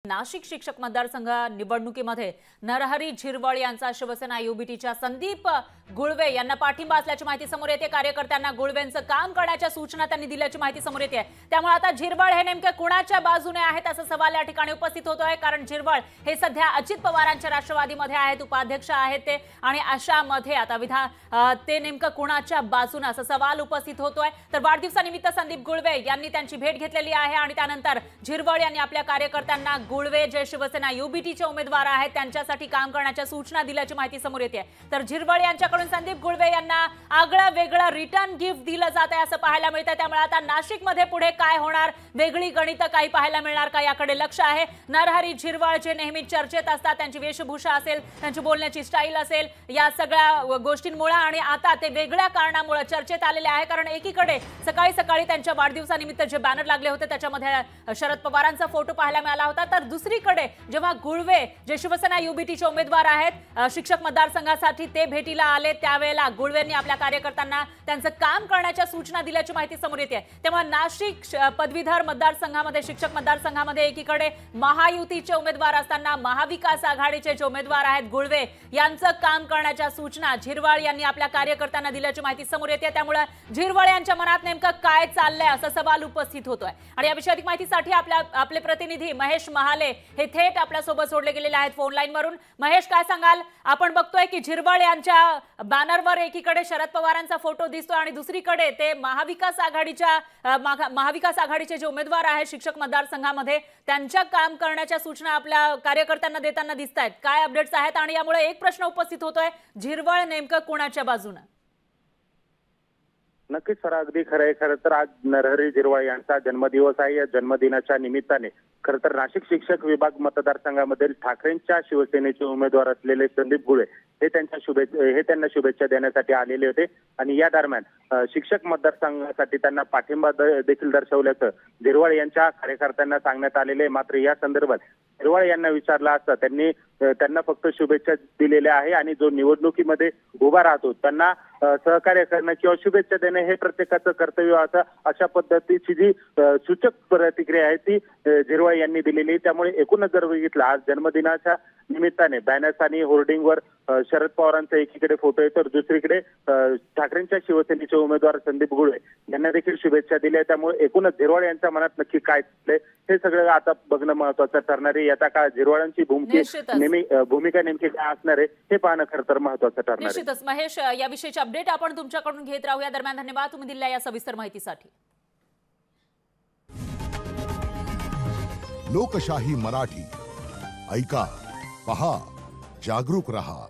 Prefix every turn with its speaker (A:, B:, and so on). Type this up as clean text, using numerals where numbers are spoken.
A: नाशिक शिक्षक मतदारसंघ निवडणुकीमध्ये नरहरी झिरवळ यांचा शिवसेना युबीटीच्या संदीप गुळवे यांना पाठिंबा असल्याची माहिती समोर येते। कार्यकर्त्यांना गुळवेंचं काम करण्याच्या सूचना त्यांनी दिल्याची माहिती समोर येते। त्यामुळे आता झिरवळ हे नेमके कुणाच्या बाजूने आहेत असा सवाल या ठिकाणी उपस्थित होतोय, कारण झिरवळ हे सध्या अजित पवारांच्या राष्ट्रवादीमध्ये आहेत, उपाध्यक्ष आहेत ते, आणि अशामध्ये आता ते नेमकं कुणाच्या बाजूने असा सवाल उपस्थित होतोय। तर वाढदिवसानिमित्त संदीप गुळवे यांनी त्यांची भेट घेतलेली आहे आणि त्यानंतर झिरवळ यांनी आपल्या कार्यकर्त्यांना गुळवे जे शिवसेना युबीटीचे उमेदवार आहेत त्यांच्यासाठी काम करण्याच्या सूचना दिल्याची माहिती समोर येते। तर झिरवळ यांच्याकडून संदीप गुळवे यांना आगळं वेगळं रिटर्न गिफ्ट दिलं जात आहे असं पाहायला मिळतं। त्यामुळे आता नाशिकमध्ये पुढे काय होणार, वेगळी गणितं काही पाहायला मिळणार का याकडे लक्ष आहे। नरहरी झिरवळ जे नेहमी चर्चेत असतात, त्यांची वेशभूषा असेल, त्यांची बोलण्याची स्टाईल असेल, या सगळ्या गोष्टींमुळे आणि आता ते वेगळ्या कारणामुळे चर्चेत आलेले आहे। कारण एकीकडे सकाळी सकाळी त्यांच्या वाढदिवसानिमित्त जे बॅनर लागले होते त्याच्यामध्ये शरद पवारांचा फोटो पाहायला मिळाला होता, तर दुसरीकडे जेव्हा गुळवे जे शिवसेना युबीटीचे उमेदवार आहेत शिक्षक मतदारसंघासाठी ते भेटीला आले त्यावेळेला गुळवेंनी आपल्या कार्यकर्त्यांना त्यांचं काम करण्याच्या सूचना दिल्याची माहिती समोर येते। त्यामुळे नाशिक पदवीधर मतदारसंघामध्ये शिक्षक मतदारसंघामध्ये एकीकडे महायुतीचे उमेदवार असताना महाविकास आघाडीचे जे उमेदवार आहेत गुळवे यांचं काम करण्याच्या सूचना झिरवळ यांनी आपल्या कार्यकर्त्यांना दिल्याची माहिती समोर येते। त्यामुळे झिरवळ यांच्या मनात नेमकं काय चाललंय असा सवाल उपस्थित होतोय आणि या विषयाची माहितीसाठी आपले प्रतिनिधी महेश महाले हे थेट आपल्या सोबत जोडले गेलेले आहेत फोन लाईन वरून। महेश, काय सांगाल? आपण बघतोय की झिरवळ यांच्या बॅनरवर एकीकडे शरद पवारांचा फोटो दिसतो आणि दुसरीकडे ते महाविकास आघाडीचे जे उमेदवार आहेत शिक्षक मतदारसंघामध्ये त्यांच्या काम करण्याच्या सूचना आपल्या कार्यकर्त्यांना देताना दिसतायत। काय अपडेट्स आहेत आणि यामुळे एक प्रश्न उपस्थित होतोय, झिरवळ नेमकं कोणाच्या बाजूने?
B: नक्कीच सर, अगदी खरं आहे। खरं तर आज नरहरी झिरवळ यांचा जन्मदिवस आहे। या जन्मदिनाच्या निमित्ताने खरं तर नाशिक शिक्षक विभाग मतदारसंघामधील ठाकरेंच्या शिवसेनेचे उमेदवार असलेले संदीप गुळे हे त्यांना शुभेच्छा देण्यासाठी आलेले होते आणि या दरम्यान शिक्षक मतदारसंघासाठी त्यांना पाठिंबा देखील दर्शवल्याचं झिरवळ यांच्या कार्यकर्त्यांना सांगण्यात आलेले। मात्र या संदर्भात झिरवळ यांना विचारलं असता त्यांना फक्त शुभेच्छा दिलेल्या आहे आणि जो निवडणुकीमध्ये उभा राहतो त्यांना सहकार्य करणं किंवा शुभेच्छा देणं हे प्रत्येकाचं कर्तव्य असं अशा पद्धतीची जी सूचक प्रतिक्रिया आहे ती झिरवळ यांनी दिलेली। त्यामुळे एकूणच जर बघितलं आज जन्मदिनाच्या निमित्ताने बॅनर्स आणि होर्डिंगवर शरद पवारांचा एकीकडे फोटो आहे तर दुसरीकडे ठाकरेंच्या शिवसेनेचे उमेदवार संदीप गुळे यांना देखील शुभेच्छा दिल्या। त्यामुळे एकूणच झिरवळ यांच्या मनात नक्की काय हे सगळं आता बघणं महत्वाचं ठरणार आहे। याचा काळ झिरवळांची भूमिका नेमकी काय असणार आहे हे पाहणं खरं तर महत्वाचं ठरणार आहे।
A: निश्चितच महेश, याविषयीचे अपडेट आपण तुमच्याकडून घेत राहूया। दरम्यान धन्यवाद तुम्ही दिलेल्या या सविस्तर माहितीसाठी।
C: लोकशाही मराठी ऐका, पहा, जागरूक रहा।